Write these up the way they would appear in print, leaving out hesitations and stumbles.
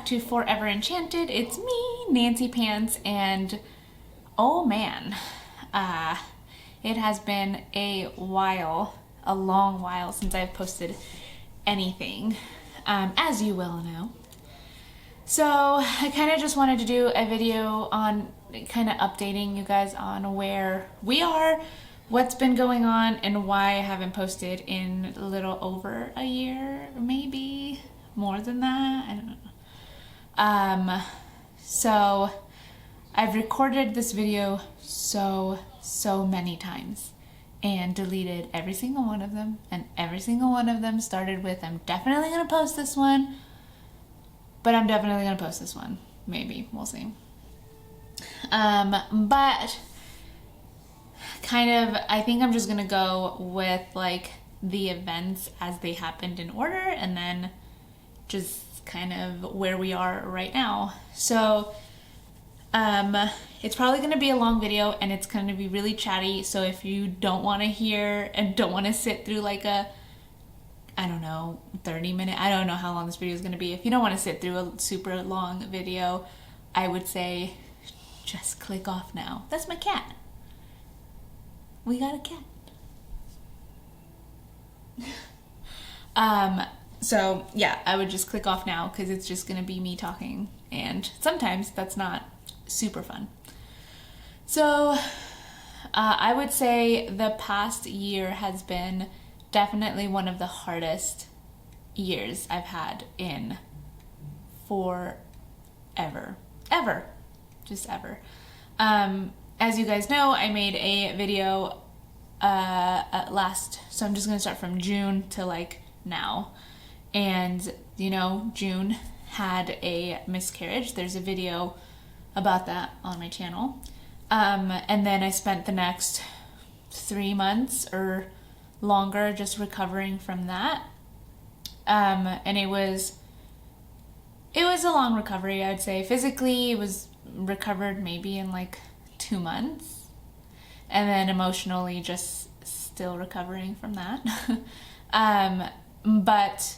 back to Forever Enchanted. It's me, Nancy Pants, and oh man, it has been a while, a long while since I've posted anything, as you well know. So I kind of just wanted to do a video on kind of updating you guys on where we are, what's been going on, and why I haven't posted in a little over a year, maybe more than that, I don't know. So I've recorded this video so many times and deleted every single one of them, and every single one of them started with, I'm definitely gonna post this one, but I'm definitely gonna post this one. Maybe, we'll see. But kind of, I think I'm just gonna go with like the events as they happened in order, and then just kind of where we are right now. So it's probably going to be a long video, and it's going to be really chatty, so if you don't want to hear and don't want to sit through like a, I don't know, 30-minute, I don't know how long this video is going to be. If you don't want to sit through a super long video, I would say just click off now. That's my cat. We got a cat. So yeah, I would just click off now because it's just gonna be me talking, and sometimes that's not super fun. So I would say the past year has been definitely one of the hardest years I've had in forever, just ever. As you guys know, I made a video so I'm just gonna start from June to like now. And, you know, June had a miscarriage. There's a video about that on my channel. And then I spent the next 3 months or longer just recovering from that. And it was a long recovery, I'd say. Physically, it was recovered maybe in like 2 months. And then emotionally, just still recovering from that. But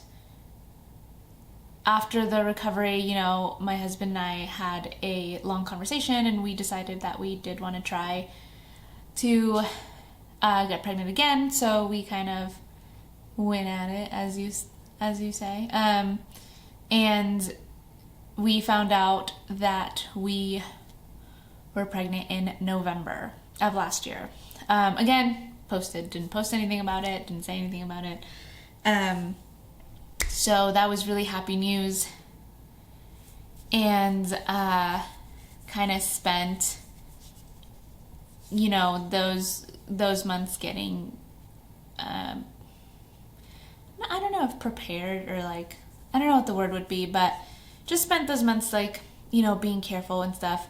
after the recovery, you know, my husband and I had a long conversation, and we decided that we did want to try to get pregnant again. So we kind of went at it, as you say. And we found out that we were pregnant in November of last year. Again, didn't post anything about it, didn't say anything about it. So that was really happy news, and kind of spent, you know, those months getting, I don't know if prepared or like, I don't know what the word would be, but just spent those months like, you know, being careful and stuff.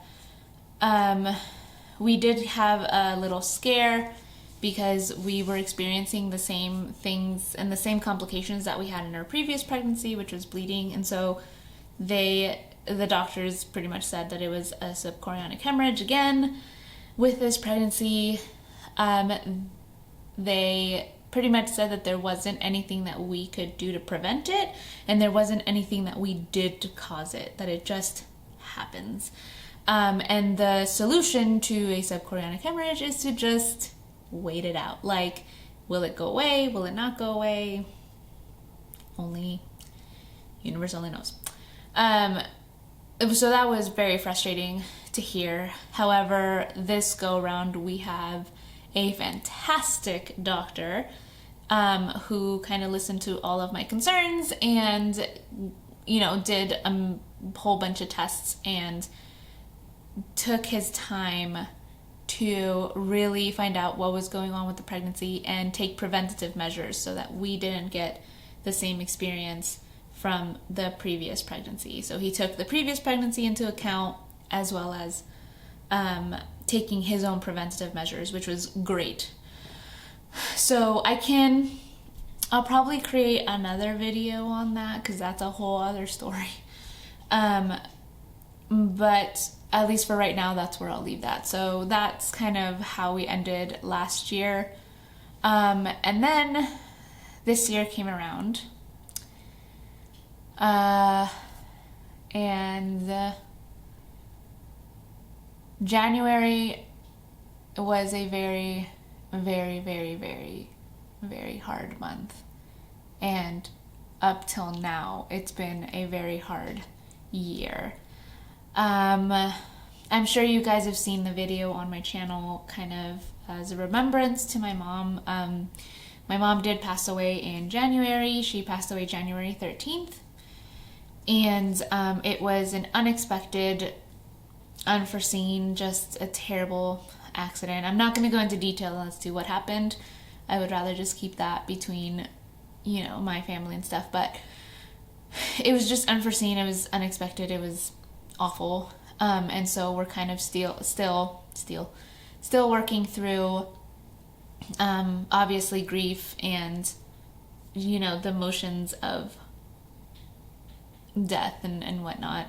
We did have a little scare because we were experiencing the same things and the same complications that we had in our previous pregnancy, which was bleeding. And so the doctors pretty much said that it was a subchorionic hemorrhage again with this pregnancy. They pretty much said that there wasn't anything that we could do to prevent it, and there wasn't anything that we did to cause it, that it just happens. And the solution to a subchorionic hemorrhage is to just wait it out. Like, will it go away? Will it not go away? Universe only knows. So that was very frustrating to hear. However, this go around we have a fantastic doctor who kind of listened to all of my concerns and, you know, did a whole bunch of tests and took his time to really find out what was going on with the pregnancy and take preventative measures so that we didn't get the same experience from the previous pregnancy. So he took the previous pregnancy into account, as well as taking his own preventative measures, which was great. So I'll probably create another video on that because that's a whole other story. But at least for right now, that's where I'll leave that. So that's kind of how we ended last year. And then this year came around. And January was a very, very, very, very, very hard month. And up till now, it's been a very hard year. I'm sure you guys have seen the video on my channel kind of as a remembrance to my mom. My mom did pass away in January. She passed away January 13th. And it was an unexpected, unforeseen, just a terrible accident. I'm not going to go into detail as to what happened. I would rather just keep that between, you know, my family and stuff. But it was just unforeseen. It was unexpected. It was awful. And so we're kind of still working through, obviously grief and, you know, the emotions of death and whatnot.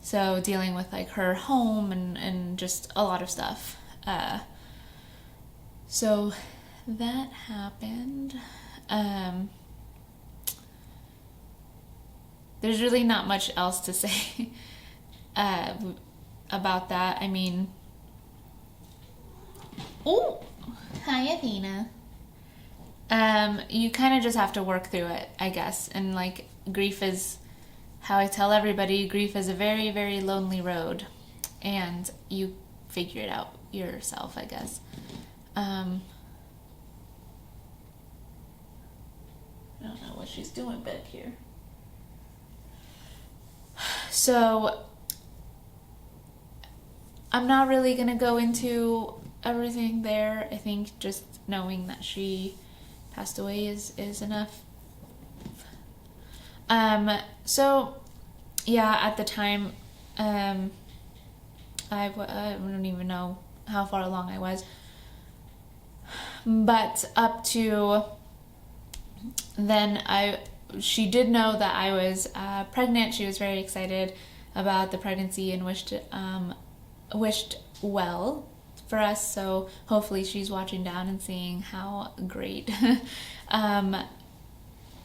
So dealing with like her home and just a lot of stuff. So that happened. There's really not much else to say about that. I mean, oh, hi Athena. You kind of just have to work through it, I guess. And like grief is, how I tell everybody, grief is a very, very lonely road, and you figure it out yourself, I guess. I don't know what she's doing back here. So I'm not really gonna go into everything there. I think just knowing that she passed away is enough. So yeah, at the time, I don't even know how far along I was, but up to then she did know that I was pregnant. She was very excited about the pregnancy and wished well for us. So hopefully she's watching down and seeing how great,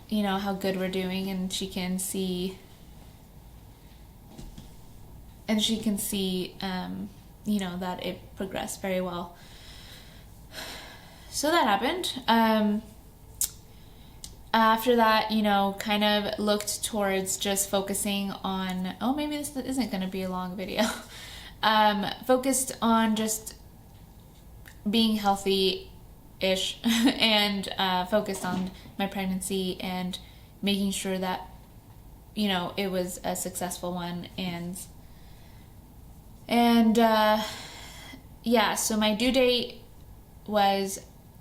you know, how good we're doing, and she can see, you know, that it progressed very well. So that happened. After that, you know, kind of looked towards just focusing on, oh, maybe this isn't going to be a long video. Focused on just being healthy-ish and focused on my pregnancy and making sure that, you know, it was a successful one. And yeah, so my due date was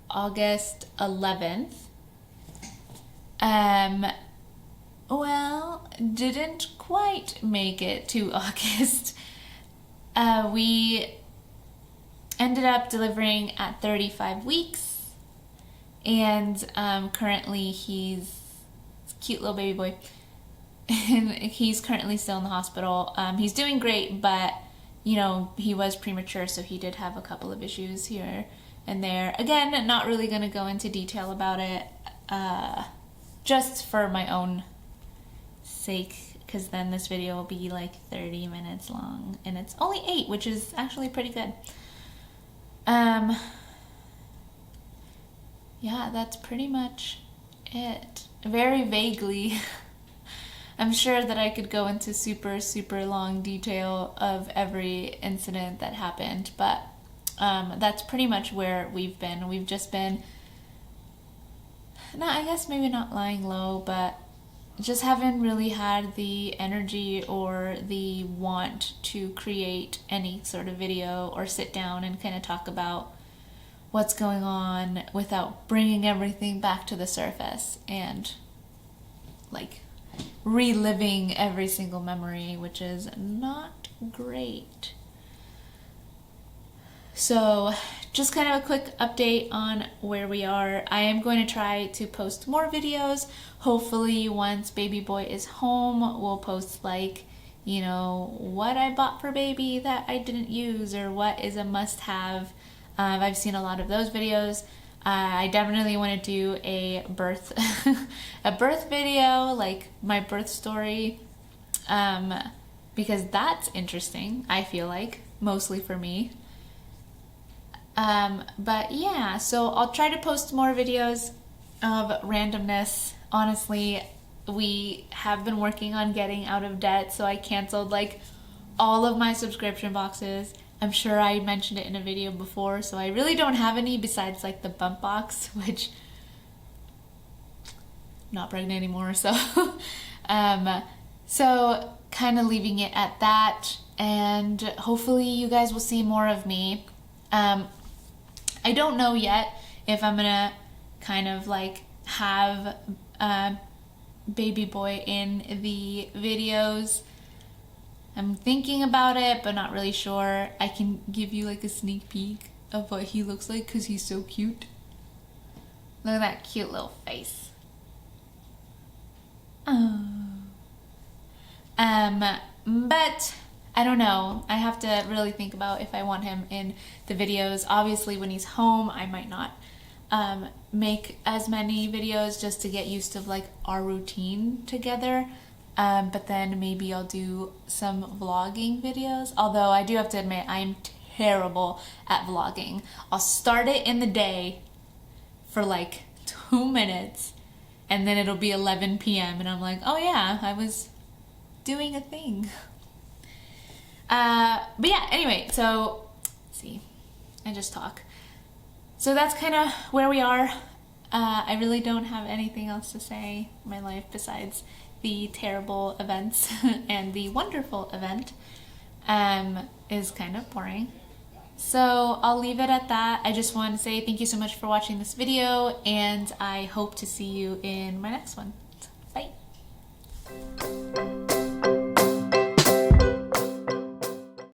August 11th. Well, didn't quite make it to August. We ended up delivering at 35 weeks, and currently he's a cute little baby boy, and he's currently still in the hospital. He's doing great, but you know, he was premature, so he did have a couple of issues here and there. Again, not really going to go into detail about it, just for my own sake, because then this video will be like 30 minutes long, and it's only 8, which is actually pretty good. Yeah, that's pretty much it. Very vaguely. I'm sure that I could go into super, super long detail of every incident that happened, but that's pretty much where we've been. We've just been, I guess maybe not lying low, but just haven't really had the energy or the want to create any sort of video or sit down and kind of talk about what's going on without bringing everything back to the surface and like reliving every single memory, which is not great. So just kind of a quick update on where we are. I am going to try to post more videos. Hopefully once baby boy is home, we'll post like, you know, what I bought for baby that I didn't use, or what is a must-have. I've seen a lot of those videos. I definitely want to do a birth a birth video, like my birth story, because that's interesting, I feel like, mostly for me. But yeah, so I'll try to post more videos of randomness. Honestly, we have been working on getting out of debt, so I canceled like all of my subscription boxes. I'm sure I mentioned it in a video before, so I really don't have any besides like the bump box, which I'm not pregnant anymore, so so kind of leaving it at that, and hopefully you guys will see more of me. I don't know yet if I'm gonna kind of like have baby boy in the videos. I'm thinking about it, but not really sure. I can give you like a sneak peek of what he looks like because he's so cute. Look at that cute little face. Oh. But I don't know. I have to really think about if I want him in the videos. Obviously, when he's home, I might not make as many videos just to get used to like our routine together. But then maybe I'll do some vlogging videos. Although I do have to admit, I'm terrible at vlogging. I'll start it in the day for like 2 minutes, and then it'll be 11 p.m. and I'm like, oh yeah, I was doing a thing. But yeah, anyway, so let's see, I just talk. So that's kind of where we are. I really don't have anything else to say in my life besides the terrible events and the wonderful event is kind of boring. So I'll leave it at that. I just want to say thank you so much for watching this video, and I hope to see you in my next one. Bye.